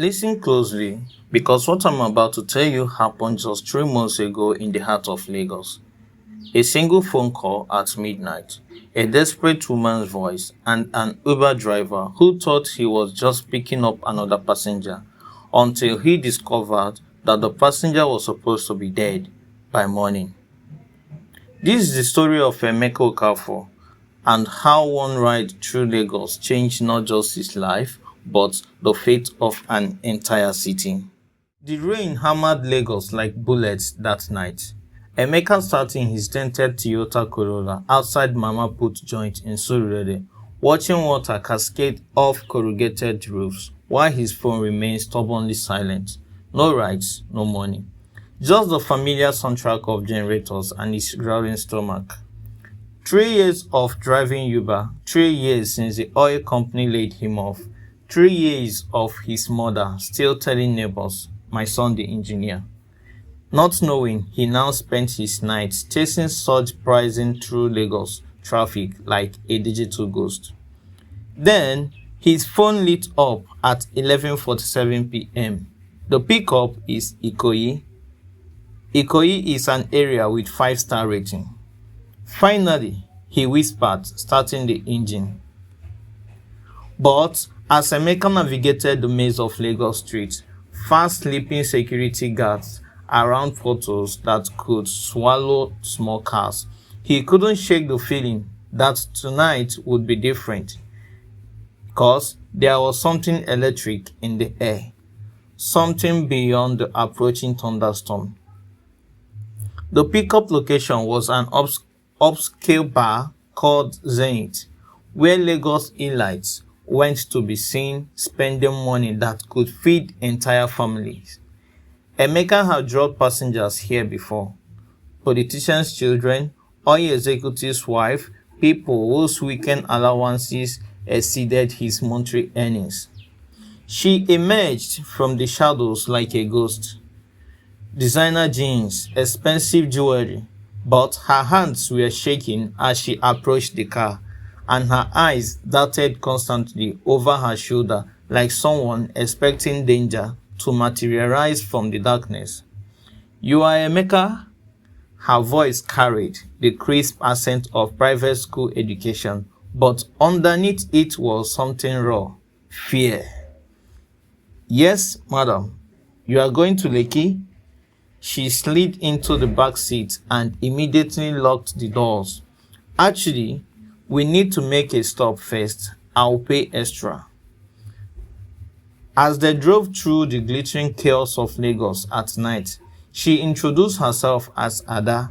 Listen closely because what I'm about to tell you happened just 3 months ago in the heart of Lagos. A single phone call at midnight, a desperate woman's voice, and an Uber driver who thought he was just picking up another passenger until he discovered that the passenger was supposed to be dead by morning. This is the story of Emeka Okafor and how one ride through Lagos changed not just his life but the fate of an entire city. The rain hammered Lagos like bullets that night. Emeka sat in his dented Toyota Corolla outside Mama Put joint in Surulere, watching water cascade off corrugated roofs while his phone remained stubbornly silent. No rides, no money. Just the familiar soundtrack of generators and his growling stomach. 3 years of driving Uber, 3 years since the oil company laid him off, 3 years of his mother still telling neighbors, my son the engineer. Not knowing, he now spent his nights chasing surge pricing through Lagos traffic like a digital ghost. Then, his phone lit up at 11:47 p.m. The pickup is Ikoyi. Ikoyi is an area with 5-star rating. Finally, he whispered, starting the engine. But as Emeka navigated the maze of Lagos streets, fast sleeping security guards around photos that could swallow small cars, he couldn't shake the feeling that tonight would be different. Because there was something electric in the air, something beyond the approaching thunderstorm. The pickup location was an upscale bar called Zenith, where Lagos elites went to be seen spending money that could feed entire families. Emeka had dropped passengers here before. Politicians' children, oil executives' wives, people whose weekend allowances exceeded his monthly earnings. She emerged from the shadows like a ghost. Designer jeans, expensive jewelry, but her hands were shaking as she approached the car, and her eyes darted constantly over her shoulder like someone expecting danger to materialize from the darkness. You are Emeka? Her voice carried the crisp accent of private school education, but underneath it was something raw, fear. Yes, madam. You are going to Lekki? She slid into the back seat and immediately locked the doors. Actually, we need to make a stop first. I'll pay extra. As they drove through the glittering chaos of Lagos at night, she introduced herself as Ada,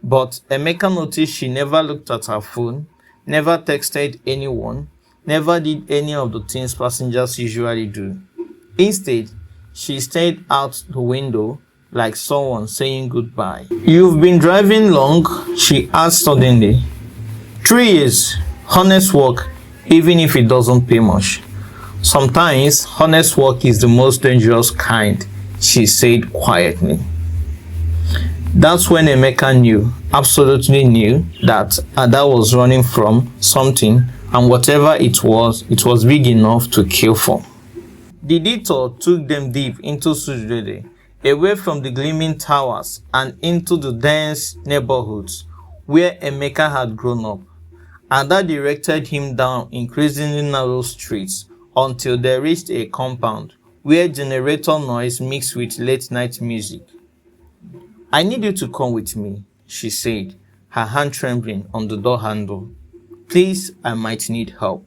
but Emeka noticed she never looked at her phone, never texted anyone, never did any of the things passengers usually do. Instead, she stared out the window like someone saying goodbye. You've been driving long? She asked suddenly. 3 years. Honest work, even if it doesn't pay much. Sometimes, honest work is the most dangerous kind, she said quietly. That's when Emeka knew, absolutely knew, that Ada was running from something, and whatever it was big enough to kill for. The detour took them deep into Surulere, away from the gleaming towers and into the dense neighborhoods where Emeka had grown up. Ada directed him down increasingly narrow streets until they reached a compound where generator noise mixed with late-night music. I need you to come with me, she said, her hand trembling on the door handle. Please, I might need help.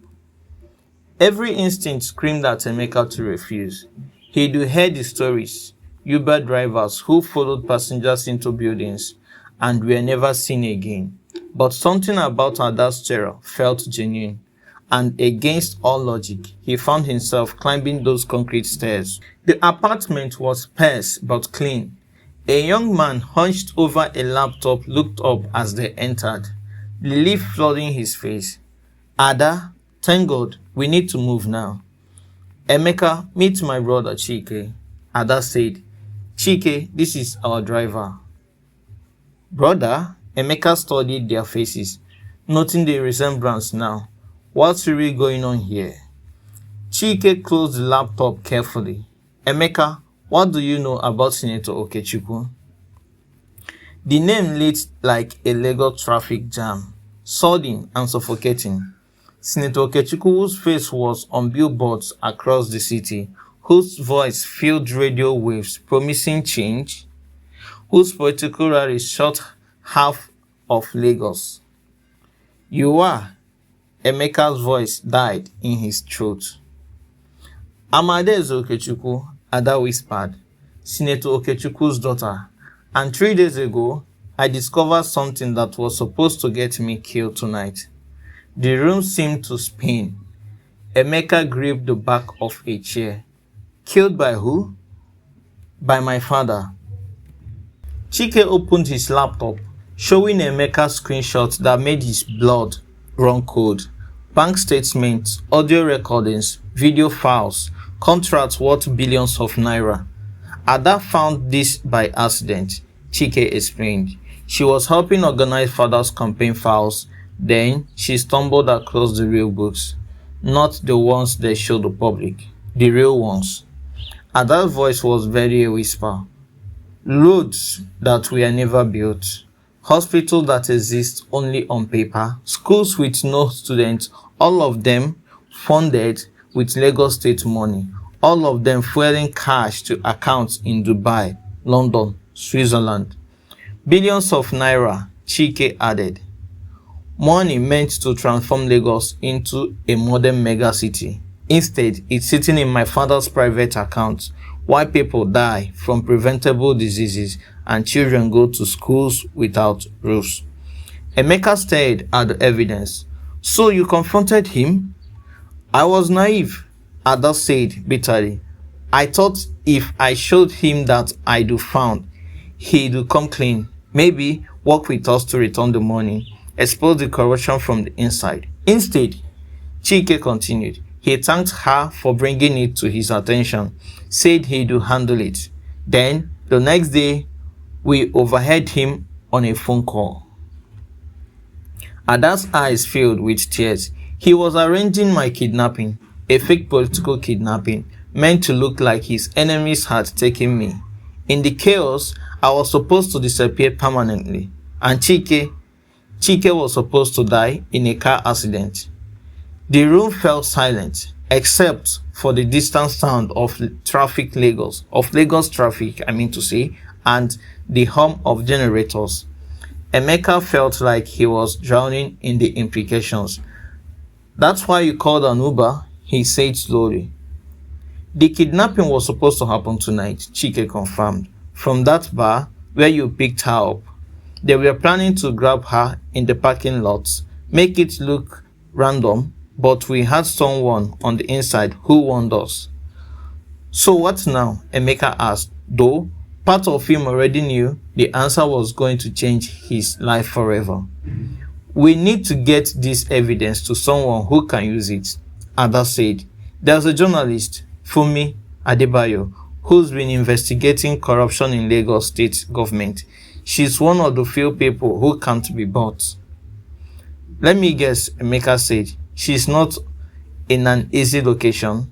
Every instinct screamed at Emeka to refuse. He'd heard the stories, Uber drivers who followed passengers into buildings and were never seen again. But something about Ada's terror felt genuine, and against all logic, he found himself climbing those concrete stairs. The apartment was sparse but clean. A young man hunched over a laptop looked up as they entered, relief flooding his face. Ada, thank God, we need to move now. Emeka, meet my brother Chike, Ada said. Chike, this is our driver. Brother? Emeka studied their faces, noting the resemblance now. What's really going on here? Chike closed the laptop carefully. Emeka, what do you know about Senator Okechukwu? The name lit like a Lagos traffic jam, sudden and suffocating. Senator Okechukwu, whose face was on billboards across the city, whose voice filled radio waves promising change, whose political rally shot half of Lagos. You are. Emeka's voice died in his throat. Amadeze Okechukwu, Ada whispered, Senator Okechukwu's daughter. And 3 days ago, I discovered something that was supposed to get me killed tonight. The room seemed to spin. Emeka gripped the back of a chair. Killed by who? By my father. Chike opened his laptop, showing Emeka screenshots that made his blood run cold. Bank statements, audio recordings, video files, contracts worth billions of naira. Ada found this by accident, Chike explained. She was helping organize father's campaign files. Then she stumbled across the real books. Not the ones they showed the public, the real ones. Ada's voice was very a whisper. Roads that were never built, hospitals that exist only on paper, schools with no students, all of them funded with Lagos state money, all of them fueling cash to accounts in Dubai, London, Switzerland. Billions of naira, Chike added. Money meant to transform Lagos into a modern megacity. Instead, it's sitting in my father's private account, while people die from preventable diseases and children go to schools without roofs. Emeka stared at the evidence. So you confronted him? I was naive, Ada said bitterly. I thought if I showed him that I do found, he'd come clean. Maybe work with us to return the money, expose the corruption from the inside. Instead, Chike continued. He thanked her for bringing it to his attention, said he'd handle it. Then, the next day, we overheard him on a phone call. Ada's eyes filled with tears. He was arranging my kidnapping, a fake political kidnapping, meant to look like his enemies had taken me. In the chaos, I was supposed to disappear permanently, and Chike was supposed to die in a car accident. The room fell silent, except for the distant sound of Lagos traffic, and the hum of generators. Emeka felt like he was drowning in the implications. That's why you called an Uber, he said slowly. The kidnapping was supposed to happen tonight, Chike confirmed, from that bar where you picked her up. They were planning to grab her in the parking lot, make it look random, but we had someone on the inside who warned us. So what now? Emeka asked, though part of him already knew the answer was going to change his life forever. We need to get this evidence to someone who can use it, Ada said. There's a journalist, Funmi Adebayo, who's been investigating corruption in Lagos state government. She's one of the few people who can't be bought. Let me guess, Emeka said. She's not in an easy location.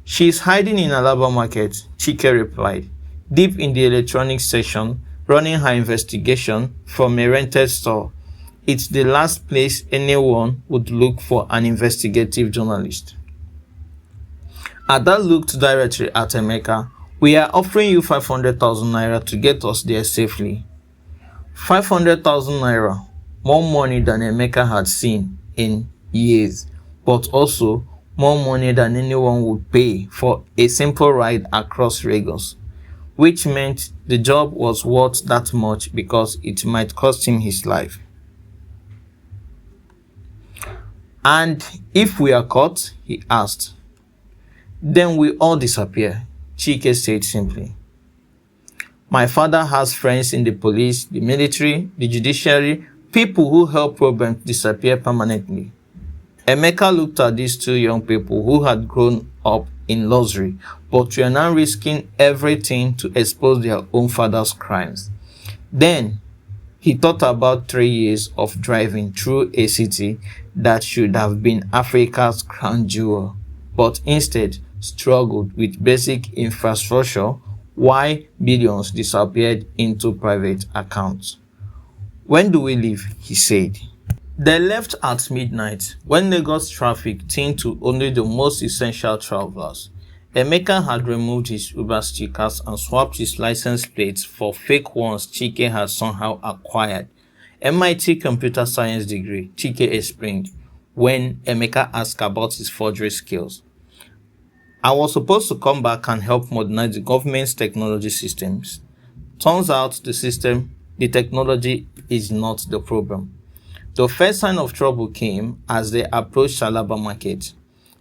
She's hiding in Alaba Market, Chike replied, deep in the electronics section, running her investigation from a rented store. It's the last place anyone would look for an investigative journalist. Ada looked directly at Emeka. We are offering you 500,000 naira to get us there safely. 500,000 naira, more money than Emeka had seen in years, but also more money than anyone would pay for a simple ride across Lagos, which meant the job was worth that much because it might cost him his life. And if we are caught, he asked, then we all disappear, Chike said simply. My father has friends in the police, the military, the judiciary, people who help problems disappear permanently. Emeka looked at these two young people who had grown up in luxury, but were now risking everything to expose their own father's crimes. Then he thought about 3 years of driving through a city that should have been Africa's crown jewel, but instead struggled with basic infrastructure while billions disappeared into private accounts. When do we leave? He said. They left at midnight when Lagos traffic thinned to only the most essential travelers. Emeka had removed his Uber stickers and swapped his license plates for fake ones Chike had somehow acquired. MIT computer science degree, Chike explained when Emeka asked about his forgery skills. I was supposed to come back and help modernize the government's technology systems. Turns out the technology is not the problem. The first sign of trouble came as they approached Salaba Market.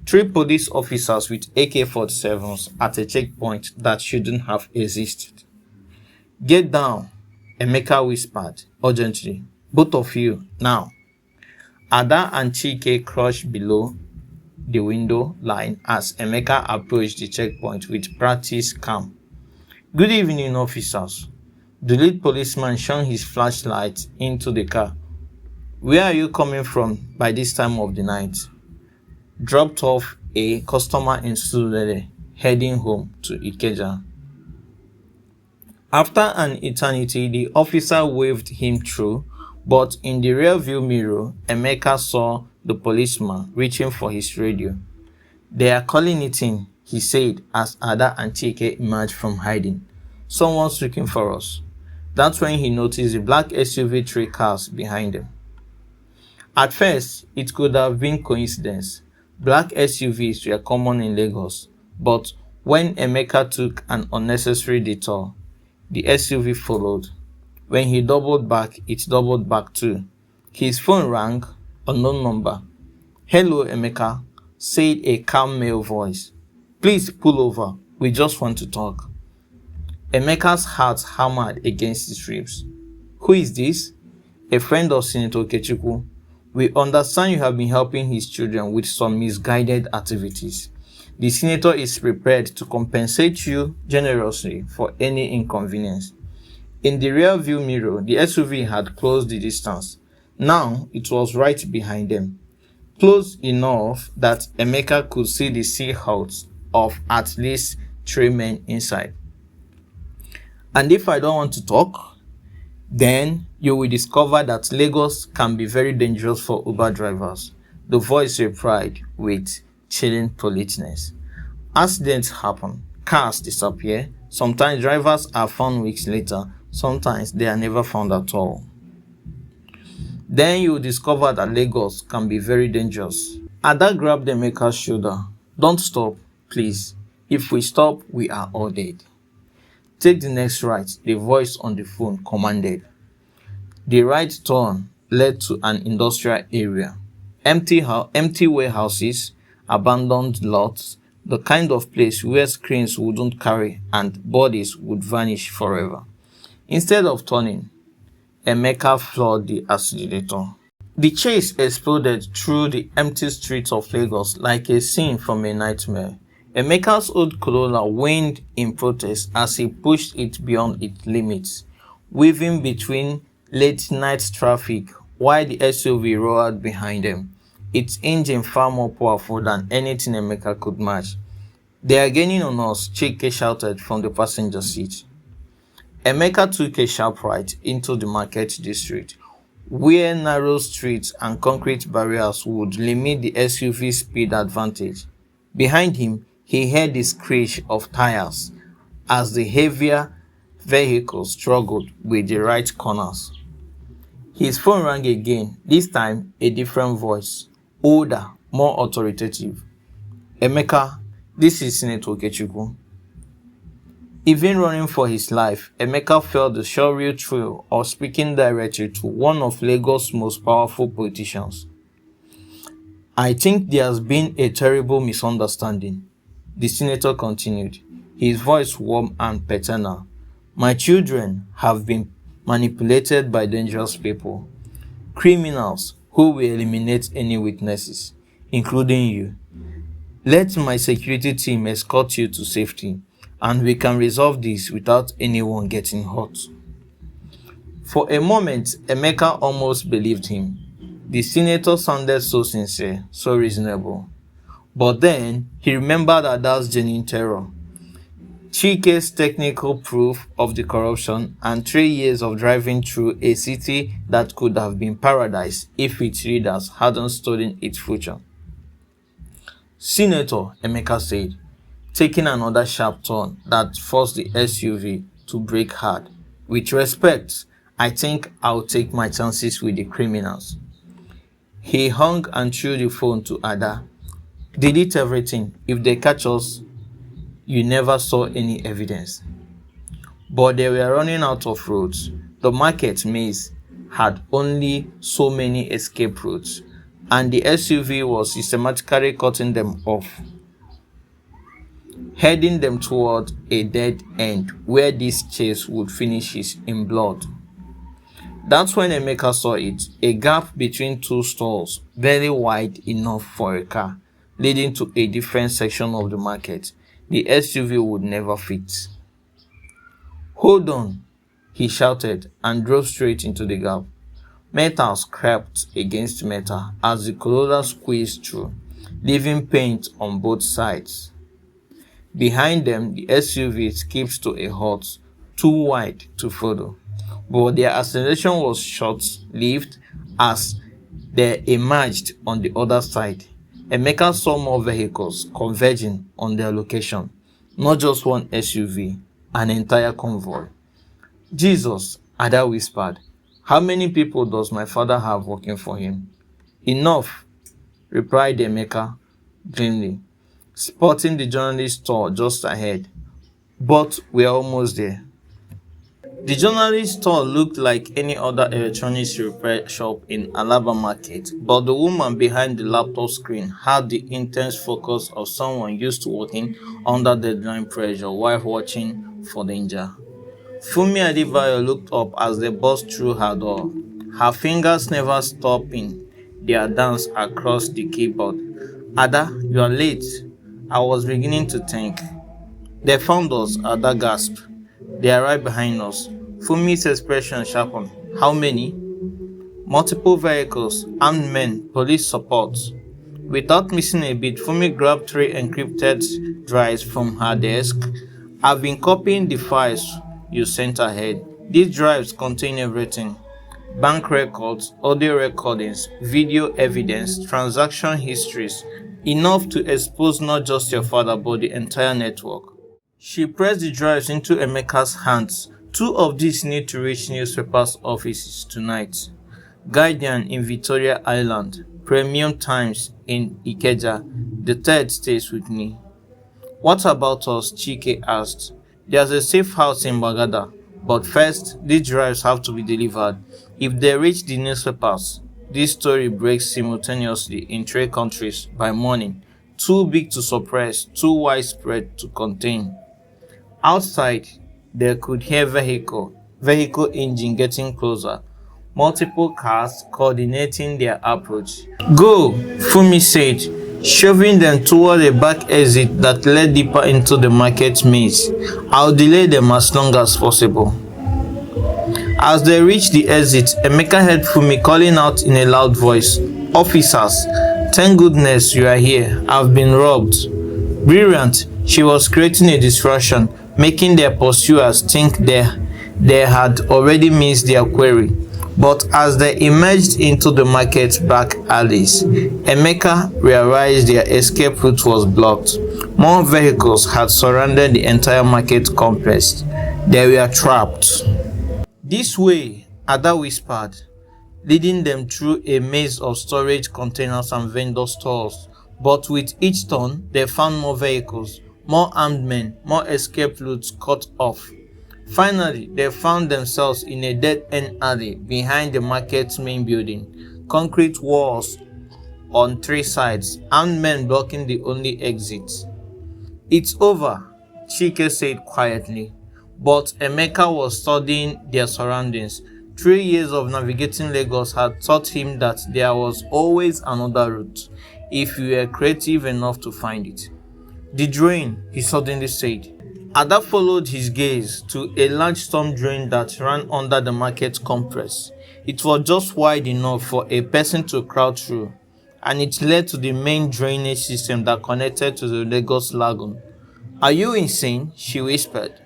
Three police officers with AK-47s at a checkpoint that shouldn't have existed. Get down, Emeka whispered urgently. Both of you, now. Ada and Chike crouched below the window line as Emeka approached the checkpoint with practiced calm. Good evening, officers. The lead policeman shone his flashlight into the car. Where are you coming from by this time of the night? Dropped off a customer in Surulere, heading home to Ikeja. After an eternity, the officer waved him through, but in the rearview mirror, Emeka saw the policeman reaching for his radio. They are calling it in, he said as Ada and Chike emerged from hiding. Someone's looking for us. That's when he noticed the black SUV 3 cars behind them. At first, it could have been coincidence. Black SUVs were common in Lagos, but when Emeka took an unnecessary detour, the SUV followed. When he doubled back, it doubled back too. His phone rang, unknown number. Hello, Emeka, said a calm male voice. Please pull over, we just want to talk. Emeka's heart hammered against his ribs. Who is this? A friend of Senator Okechukwu. We understand you have been helping his children with some misguided activities. The senator is prepared to compensate you generously for any inconvenience. In the rear view mirror, the SUV had closed the distance. Now it was right behind them, close enough that Emeka could see the silhouettes of at least 3 men inside. And if I don't want to talk, then you will discover that Lagos can be very dangerous for Uber drivers. The voice replied with chilling politeness. Accidents happen, cars disappear, sometimes drivers are found weeks later, sometimes they are never found at all. Then you will discover that Lagos can be very dangerous. Ada grabbed Emeka's shoulder. Don't stop, please. If we stop, we are all dead. Take the next right, the voice on the phone commanded. The right turn led to an industrial area. Empty warehouses, abandoned lots, the kind of place where screens wouldn't carry and bodies would vanish forever. Instead of turning, Emeka floored the accelerator. The chase exploded through the empty streets of Lagos like a scene from a nightmare. Emeka's old Corolla whined in protest as he pushed it beyond its limits, weaving between late-night traffic while the SUV roared behind them, its engine far more powerful than anything Emeka could match. They are gaining on us, Chike shouted from the passenger seat. Emeka took a sharp right into the market district, where narrow streets and concrete barriers would limit the SUV's speed advantage. Behind him, he heard the screech of tires as the heavier vehicle struggled with the right corners. His phone rang again, this time a different voice, older, more authoritative. Emeka, this is Senator Okechukwu. Even running for his life, Emeka felt the surreal thrill of speaking directly to one of Lagos' most powerful politicians. I think there has been a terrible misunderstanding, the senator continued, his voice warm and paternal. My children have been manipulated by dangerous people, criminals who will eliminate any witnesses, including you. Let my security team escort you to safety, and we can resolve this without anyone getting hurt. For a moment, Emeka almost believed him. The senator sounded so sincere, so reasonable. But then he remembered Ada's genuine terror, Chike's technical proof of the corruption, and 3 years of driving through a city that could have been paradise if its readers hadn't stolen its future. Senator, Emeka said, taking another sharp turn that forced the SUV to brake hard. With respect, I think I'll take my chances with the criminals. He hung and threw the phone to Ada. Delete everything. If they catch us, you never saw any evidence. But they were running out of roads. The market maze had only so many escape routes, and the SUV was systematically cutting them off, heading them toward a dead end where this chase would finish in blood. That's when Emeka saw it, a gap between two stalls, very wide enough for a car, leading to a different section of the market. The SUV would never fit. Hold on, he shouted and drove straight into the gap. Metal scraped against metal as the Corolla squeezed through, leaving paint on both sides. Behind them, the SUV skipped to a halt, too wide to follow, but their acceleration was short-lived as they emerged on the other side. Emeka saw more vehicles converging on their location, not just one SUV, an entire convoy. Jesus, Ada whispered, how many people does my father have working for him? Enough, replied Emeka grimly, spotting the journalist store just ahead. But we're almost there. The journalist store looked like any other electronics repair shop in Alaba Market, but the woman behind the laptop screen had the intense focus of someone used to working under deadline pressure while watching for danger. Funmi Adebayo looked up as they burst through her door, her fingers never stopping their dance across the keyboard. Ada, you are late. I was beginning to think. They found us, Ada gasped. They are right behind us. Funmi's expression sharpened. How many? Multiple vehicles, armed men, police support. Without missing a beat, Funmi grabbed 3 encrypted drives from her desk. I've been copying the files you sent ahead. These drives contain everything. Bank records, audio recordings, video evidence, transaction histories. Enough to expose not just your father but the entire network. She pressed the drives into Emeka's hands. 2 of these need to reach newspapers' offices tonight. Guardian in Victoria Island, Premium Times in Ikeja. The third stays with me. What about us? Chike asked. There's a safe house in Bagada, but first, these drives have to be delivered. If they reach the newspapers, this story breaks simultaneously in 3 countries by morning. Too big to suppress, too widespread to contain. Outside, they could hear vehicle engine getting closer, multiple cars coordinating their approach. Go, Funmi said, shoving them toward a back exit that led deeper into the market maze. I'll delay them as long as possible. As they reached the exit, Emeka heard Funmi calling out in a loud voice, Officers, thank goodness you are here. I've been robbed. Brilliant. She was creating a distraction, making their pursuers think they had already missed their quarry. But as they emerged into the market's back alleys, Emeka realized their escape route was blocked. More vehicles had surrounded the entire market complex. They were trapped. This way, Ada whispered, leading them through a maze of storage containers and vendor stores. But with each turn, they found more vehicles, more armed men, more escape routes cut off. Finally, they found themselves in a dead-end alley behind the market's main building. Concrete walls on 3 sides, armed men blocking the only exit. It's over, Chike said quietly. But Emeka was studying their surroundings. 3 years of navigating Lagos had taught him that there was always another route, if you were creative enough to find it. The drain, he suddenly said. Ada followed his gaze to a large storm drain that ran under the market complex. It was just wide enough for a person to crowd through. and it led to the main drainage system that connected to the Lagos Lagoon. Are you insane? She whispered.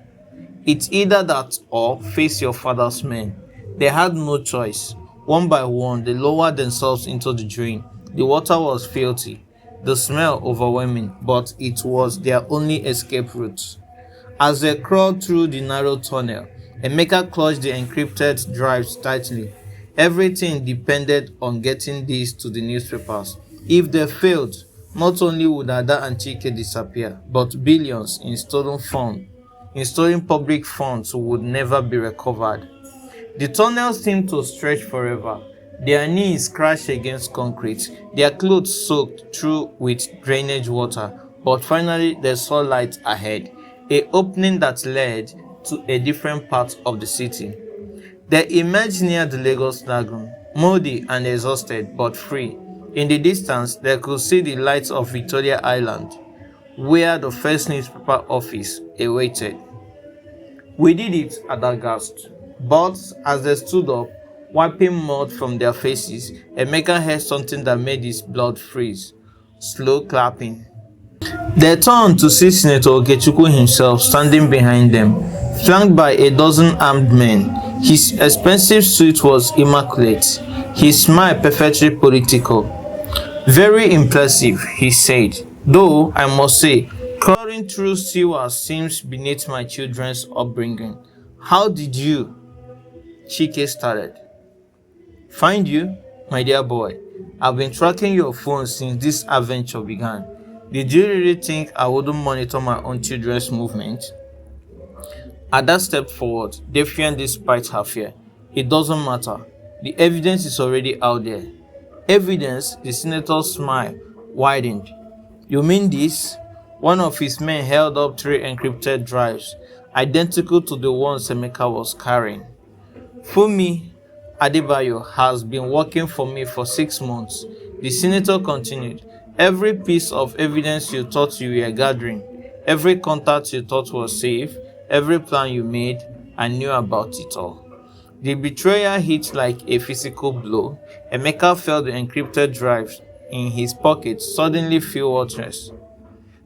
It's either that or face your father's men. They had no choice. One by one, they lowered themselves into the drain. The water was filthy, the smell overwhelming, but it was their only escape route. As they crawled through the narrow tunnel, Emeka clutched the encrypted drives tightly. Everything depended on getting these to the newspapers. If they failed, not only would Ada and Chike disappear, but billions in stolen public funds would never be recovered. The tunnel seemed to stretch forever. Their knees crashed against concrete, their clothes soaked through with drainage water, but finally they saw light ahead, a opening that led to a different part of the city. They emerged near the Lagos Lagoon, moody and exhausted but free. In the distance, they could see the lights of Victoria Island, where the first newspaper office awaited. We did it, Ada gasped. But as they stood up, wiping mud from their faces, Emeka heard something that made his blood freeze. Slow clapping. They turned to see Senator Okechukwu himself standing behind them, flanked by a dozen armed men. His expensive suit was immaculate, his smile perfectly political. Very impressive, he said, though I must say, crawling through sewers seems beneath my children's upbringing. How did you? Chike started. Find you? My dear boy, I've been tracking your phone since this adventure began. Did you really think I wouldn't monitor my own children's movement? Ada stepped forward, defiant despite her fear. It doesn't matter. The evidence is already out there. Evidence? The senator's smile widened. You mean this? One of his men held up 3 encrypted drives, identical to the ones Emeka was carrying. Fumi Adebayo has been working for me for 6 months. The senator continued. Every piece of evidence you thought you were gathering, every contact you thought was safe, every plan you made, I knew about it all. The betrayal hit like a physical blow. Emeka felt the encrypted drives in his pocket suddenly feel worthless.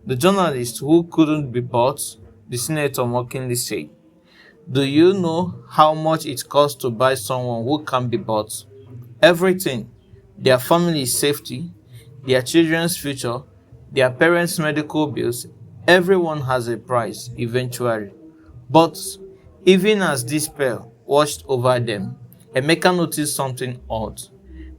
The journalist who couldn't be bought, the senator mockingly said, do you know how much it costs to buy someone who can't be bought? Everything. Their family's safety, their children's future, their parents' medical bills, everyone has a price eventually. But even as despair washed over them, Emeka noticed something odd.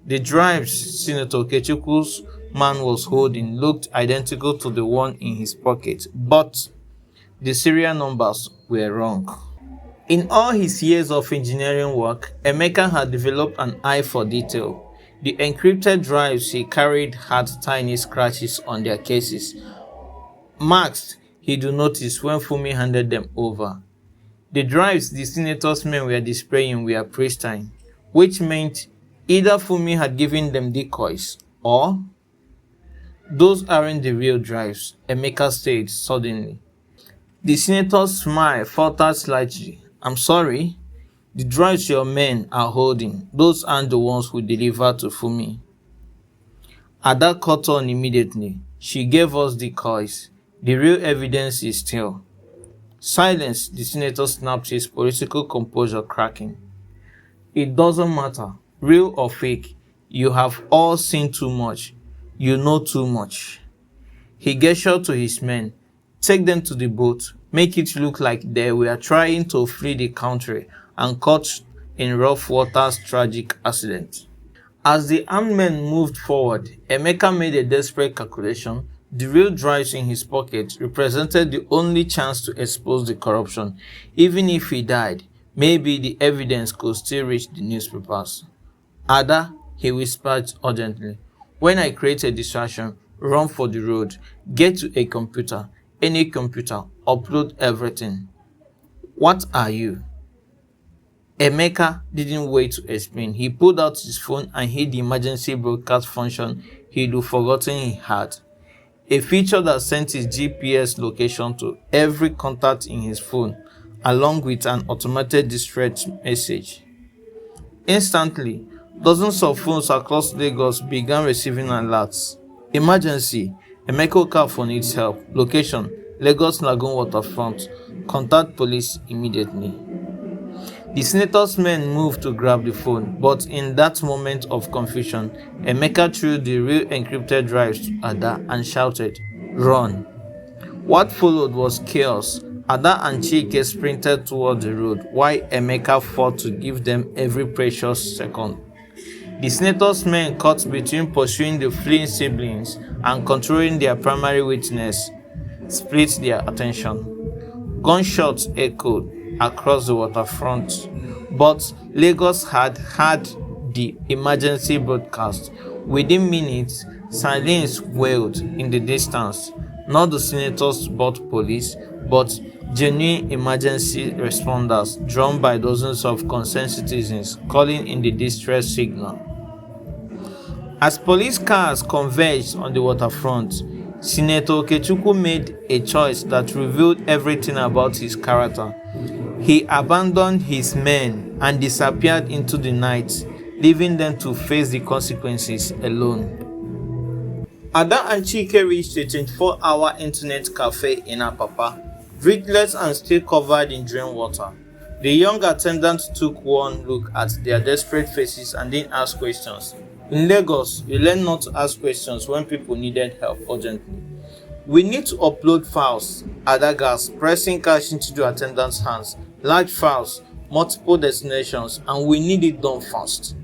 The drives Senator Okechukwu's man was holding looked identical to the one in his pocket, but the serial numbers were wrong. In all his years of engineering work, Emeka had developed an eye for detail. The encrypted drives he carried had tiny scratches on their cases, marks he'd noticed when Fumi handed them over. The drives the senator's men were displaying were pristine, which meant either Fumi had given them decoys, or those aren't the real drives, Emeka said suddenly. The senator's smile faltered slightly. I'm sorry. The drives your men are holding, those aren't the ones we delivered to Fumi. Ada caught on immediately. She gave us decoys. The real evidence is still. Silence, the senator snapped, his political composure cracking. It doesn't matter, real or fake. You have all seen too much. You know too much. He gestured to his men. Take them to the boat. Make it look like they were trying to flee the country and caught in rough water's tragic accident. As the armed men moved forward, Emeka made a desperate calculation. The real drives in his pocket represented the only chance to expose the corruption. Even if he died, maybe the evidence could still reach the newspapers. Ada, he whispered urgently, when I create a distraction, run for the road, get to a computer, any computer, upload everything. What are you? Emeka didn't wait to explain. He pulled out his phone and hit the emergency broadcast function he'd forgotten he had. A feature that sent his GPS location to every contact in his phone, along with an automated distress message. Instantly, Dozens of phones across Lagos began receiving alerts. Emergency, Emeko car phone needs help. Location, Lagos Lagoon waterfront. Contact police immediately. The senator's men moved to grab the phone, but in that moment of confusion, Emeka threw the real encrypted drives to Ada and shouted, "Run!" What followed was chaos. Ada and Chike sprinted toward the road, while Emeka fought to give them every precious second. The senator's men caught between pursuing the fleeing siblings and controlling their primary witness split their attention. Gunshots echoed across the waterfront, but Lagos had had the emergency broadcast. Within minutes, sirens wailed in the distance. Not the senators but police, but genuine emergency responders drawn by dozens of concerned citizens calling in the distress signal. As police cars converged on the waterfront, Senator Okechukwu made a choice that revealed everything about his character. He abandoned his men and disappeared into the night, leaving them to face the consequences alone. Ada and Chike reached a 24-hour internet cafe in Apapa, breathless and still covered in rainwater. The young attendant took one look at their desperate faces and didn't ask questions. In Lagos, you learn not to ask questions when people needed help urgently. "We need to upload files," Ada gasped, pressing cash into the attendant's hands. "Large files, multiple destinations, and we need it done fast."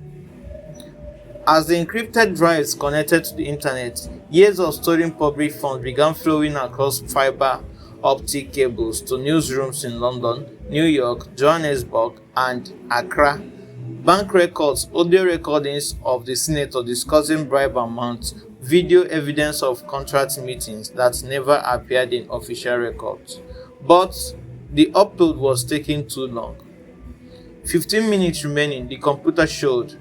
As the encrypted drives connected to the internet, years of stolen public funds began flowing across fiber optic cables to newsrooms in London, New York, Johannesburg, and Accra. Bank records, audio recordings of the senator discussing bribe amounts, video evidence of contract meetings that never appeared in official records. But the upload was taking too long. 15 minutes remaining, the computer showed.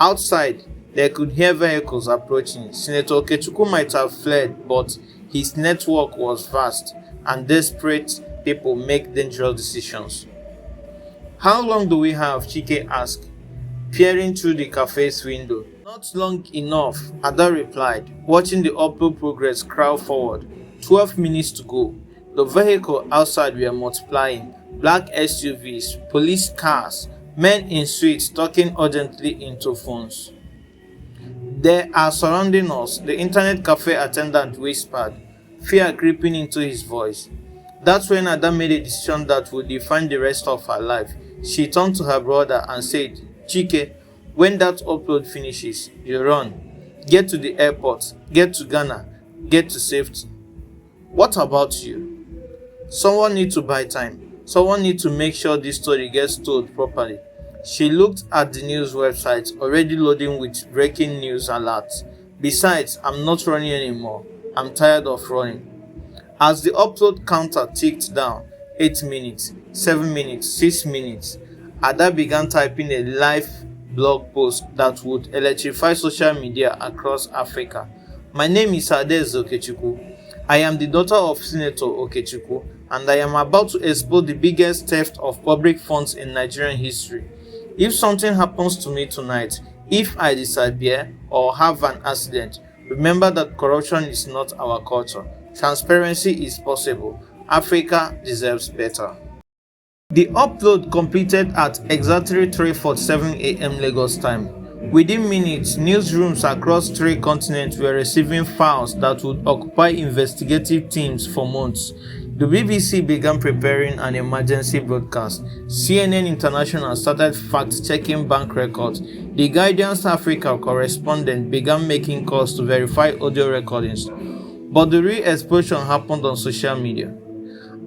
Outside, they could hear vehicles approaching. Senator Okechukwu might have fled, but his network was vast, and desperate people make dangerous decisions. "How long do we have?" Chike asked, peering through the cafe's window. "Not long enough," Ada replied, watching the upload progress crawl forward. 12 minutes to go. The vehicles outside were multiplying. Black SUVs, police cars, men in suits talking urgently into phones. "They are surrounding us," the internet cafe attendant whispered, fear creeping into his voice. That's when Ada made a decision that would define the rest of her life. She turned to her brother and said, "Chike, when that upload finishes, you run. Get to the airport, get to Ghana, get to safety." "What about you?" "Someone needs to buy time. Someone needs to make sure this story gets told properly." She looked at the news website, already loading with breaking news alerts. "Besides, I'm not running anymore. I'm tired of running." As the upload counter ticked down, 8 minutes, 7 minutes, 6 minutes, Ada began typing a live blog post that would electrify social media across Africa. "My name is Ades Okechukwu. I am the daughter of Senator Okechukwu, and I am about to expose the biggest theft of public funds in Nigerian history. If something happens to me tonight, if I disappear or have an accident, remember that corruption is not our culture. Transparency is possible. Africa deserves better." The upload completed at exactly 3:47 a.m. Lagos time. Within minutes, newsrooms across 3 continents were receiving files that would occupy investigative teams for months. The BBC began preparing an emergency broadcast. CNN International started fact-checking bank records. The Guardian's Africa correspondent began making calls to verify audio recordings. But the real explosion happened on social media.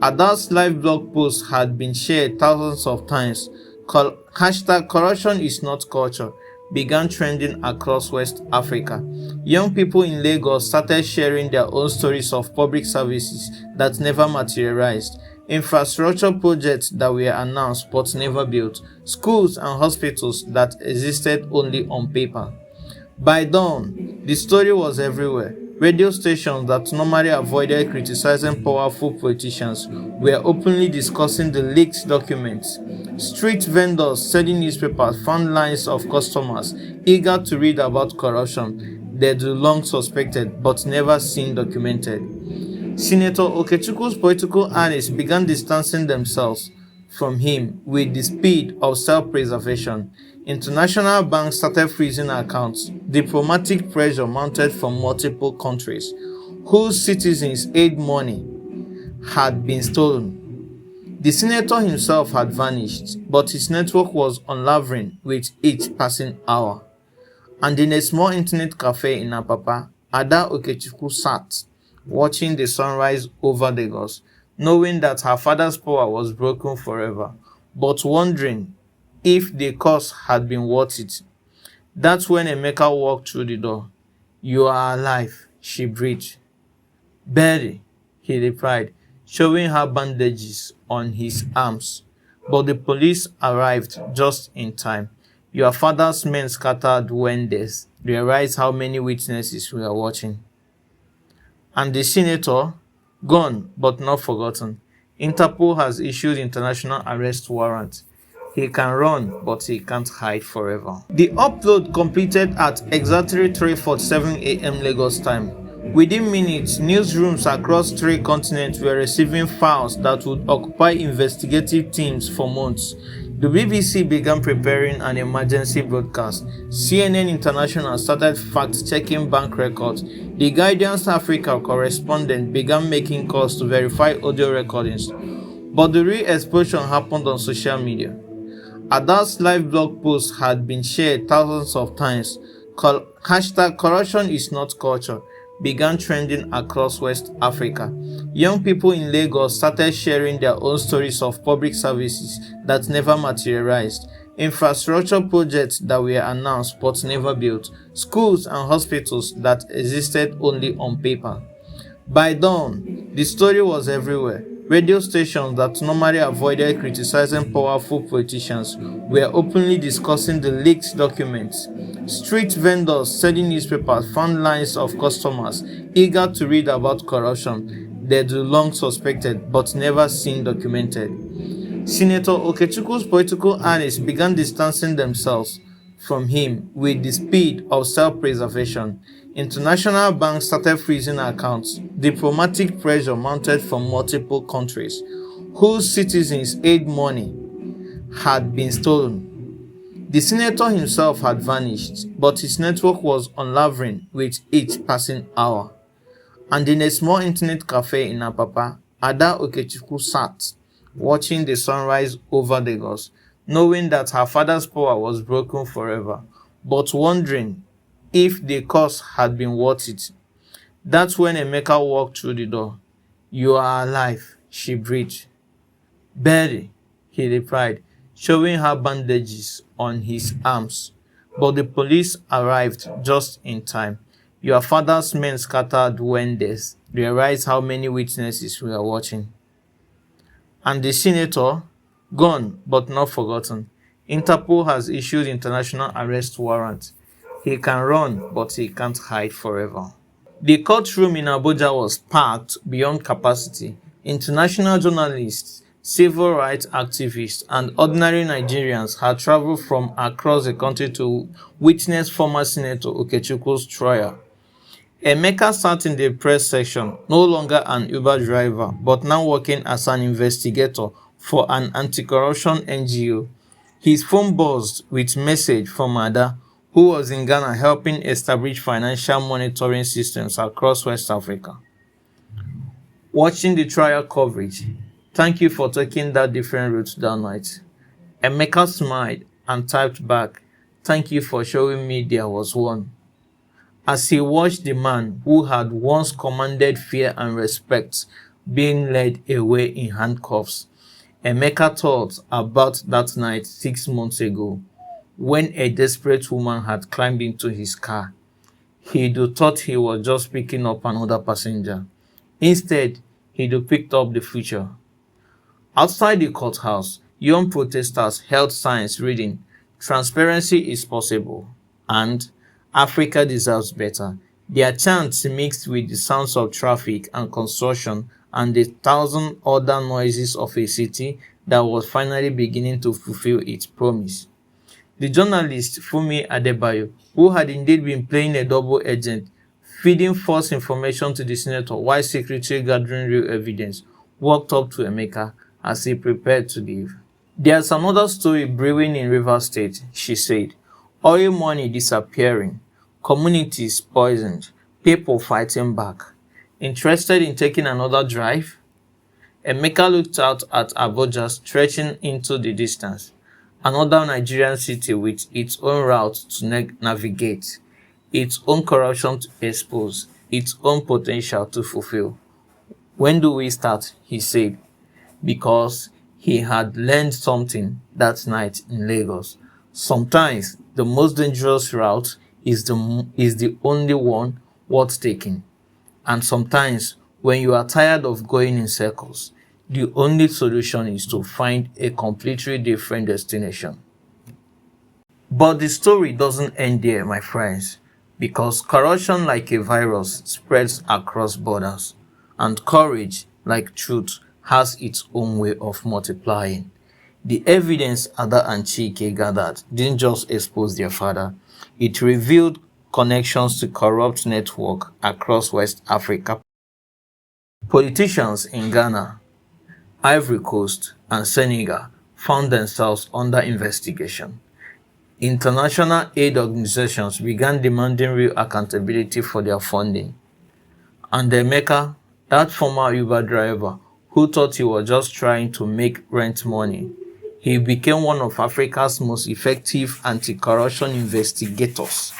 Ada's live blog post had been shared thousands of times. Hashtag corruption is not culture began trending across West Africa. Young people in Lagos started sharing their own stories of public services that never materialized, infrastructure projects that were announced but never built, schools and hospitals that existed only on paper. By dawn, the story was everywhere. Radio stations that normally avoided criticizing powerful politicians were openly discussing the leaked documents. Street vendors selling newspapers found lines of customers eager to read about corruption they'd long suspected but never seen documented. Senator Okechukwu's political allies began distancing themselves from him with the speed of self-preservation. International banks started freezing accounts. Diplomatic pressure mounted from multiple countries whose citizens' aid money had been stolen. The senator himself had vanished, but his network was unraveling with each passing hour. And in a small internet cafe in Apapa, Ada Okechukwu sat, watching the sunrise over Lagos, knowing that her father's power was broken forever, but wondering if the cost had been worth it. That's when Emeka walked through the door. "You are alive," she breathed. "Barely," he replied, showing her bandages on his arms. But the police arrived just in time. Your father's men scattered when they realized how many witnesses were watching. And the senator, gone but not forgotten. Interpol has issued international arrest warrant. He can run, but he can't hide forever. The upload completed at exactly 3:47 a.m. Lagos time. Within minutes, newsrooms across 3 continents were receiving files that would occupy investigative teams for months. The BBC began preparing an emergency broadcast. CNN International started fact-checking bank records. The Guardian's Africa correspondent began making calls to verify audio recordings. But the real explosion happened on social media. Ada's live blog post had been shared thousands of times. Hashtag corruption is not culture began trending across West Africa. Young people in Lagos started sharing their own stories of public services that never materialized, infrastructure projects that were announced but never built, schools and hospitals that existed only on paper. By dawn, the story was everywhere. Radio stations that normally avoided criticizing powerful politicians were openly discussing the leaked documents. Street vendors selling newspapers found lines of customers eager to read about corruption they'd long suspected but never seen documented. Senator Okechukwu's political allies began distancing themselves from him with the speed of self-preservation. International banks started freezing accounts. Diplomatic pressure mounted from multiple countries whose citizens' aid money had been stolen. The senator himself had vanished, but his network was unraveling with each passing hour. And in a small internet cafe in Apapa, Ada Okechukwu sat, watching the sunrise over Lagos, knowing that her father's power was broken forever, but wondering if the cost had been worth it. That's when Emeka walked through the door. "You are alive," she breathed. "Barely," he replied, showing her bandages on his arms. But the police arrived just in time. Your father's men scattered when they realized how many witnesses were watching. And the senator, gone but not forgotten. Interpol has issued international arrest warrant. He can run, but he can't hide forever. The courtroom in Abuja was packed beyond capacity. International journalists, civil rights activists, and ordinary Nigerians had traveled from across the country to witness former Senator Okechukwu's trial. Emeka sat in the press section, no longer an Uber driver, but now working as an investigator for an anti-corruption NGO. His phone buzzed with message from Ada, who was in Ghana helping establish financial monitoring systems across West Africa. Watching the trial coverage, "Thank you for taking that different route that night." Emeka smiled and typed back, "Thank you for showing me there was one." As he watched the man who had once commanded fear and respect being led away in handcuffs, Emeka thought about that night 6 months ago when a desperate woman had climbed into his car. He'd thought he was just picking up another passenger. Instead, he'd picked up the future. Outside the courthouse, young protesters held signs reading, "Transparency is possible," and "Africa deserves better." Their chants mixed with the sounds of traffic and construction and the thousand other noises of a city that was finally beginning to fulfill its promise. The journalist Funmi Adebayo, who had indeed been playing a double agent, feeding false information to the senator while secretly gathering real evidence, walked up to Emeka as he prepared to leave. "There's another story brewing in Rivers State," she said. "Oil money disappearing, communities poisoned, people fighting back. Interested in taking another drive?" Emeka looked out at Abuja stretching into the distance, another Nigerian city with its own route to navigate, its own corruption to expose, its own potential to fulfill. "When do we start?" he said, because he had learned something that night in Lagos. Sometimes the most dangerous route is the only one worth taking. And sometimes when you are tired of going in circles, the only solution is to find a completely different destination. But the story doesn't end there, my friends, because corruption like a virus spreads across borders, and courage, like truth, has its own way of multiplying. The evidence Ada and Chike gathered didn't just expose their father, it revealed connections to corrupt network across West Africa. Politicians in Ghana, Ivory Coast, and Senegal found themselves under investigation. International aid organizations began demanding real accountability for their funding. And Emeka, that former Uber driver who thought he was just trying to make rent money, he became one of Africa's most effective anti-corruption investigators,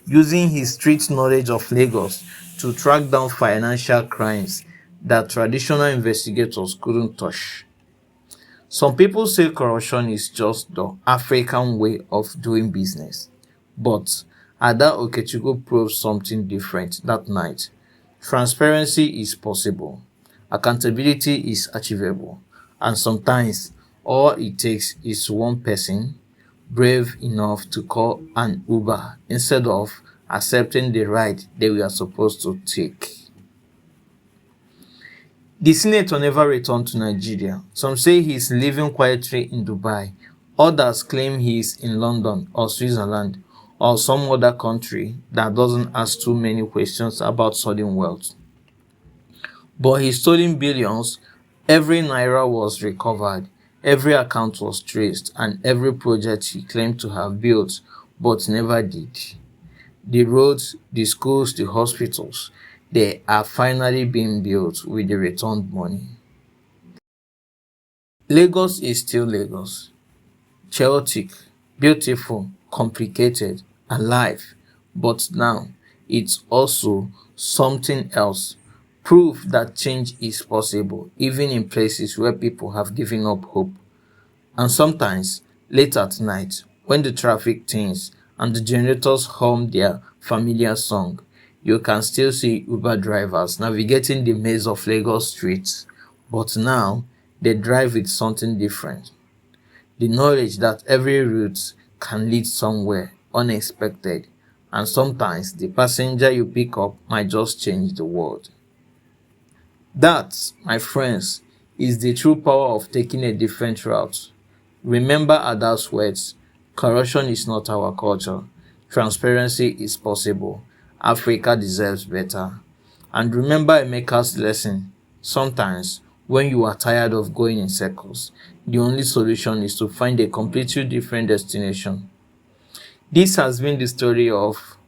using his street knowledge of Lagos to track down financial crimes that traditional investigators couldn't touch. Some people say corruption is just the African way of doing business, but Ada Okechukwu proved something different that night. Transparency is possible, accountability is achievable, and sometimes all it takes is one person brave enough to call an Uber instead of accepting the ride they were supposed to take. The senator never returned to Nigeria. Some say he is living quietly in Dubai. Others claim he is in London or Switzerland or some other country that doesn't ask too many questions about sudden wealth. But his stolen billions, every naira was recovered, every account was traced, and every project he claimed to have built but never did. The roads, the schools, the hospitals, they are finally being built with the returned money. Lagos is still Lagos. Chaotic, beautiful, complicated, alive. But now it's also something else. Proof that change is possible, even in places where people have given up hope. And sometimes, late at night, when the traffic thins and the generators hum their familiar song, you can still see Uber drivers navigating the maze of Lagos streets. But now, they drive with something different. The knowledge that every route can lead somewhere unexpected, and sometimes the passenger you pick up might just change the world. That, my friends, is the true power of taking a different route. Remember Ada's words, corruption is not our culture. Transparency is possible. Africa deserves better. And remember Emeka's lesson. Sometimes, when you are tired of going in circles, the only solution is to find a completely different destination. This has been the story of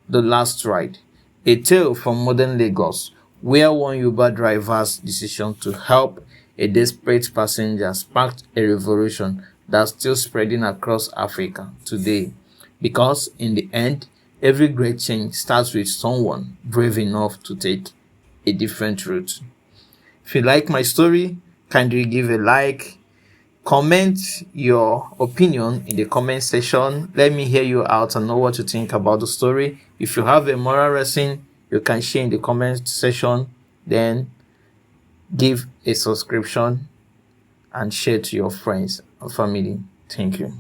The Last Ride, a tale from modern Lagos, where one Uber driver's decision to help a desperate passenger sparked a revolution that's still spreading across Africa today. Because in the end, every great change starts with someone brave enough to take a different route. If you like my story, kindly give a like, comment your opinion in the comment section. Let me hear you out and know what you think about the story. If you have a moral lesson, you can share in the comment section. Then give a subscription and share to your friends and family. Thank you.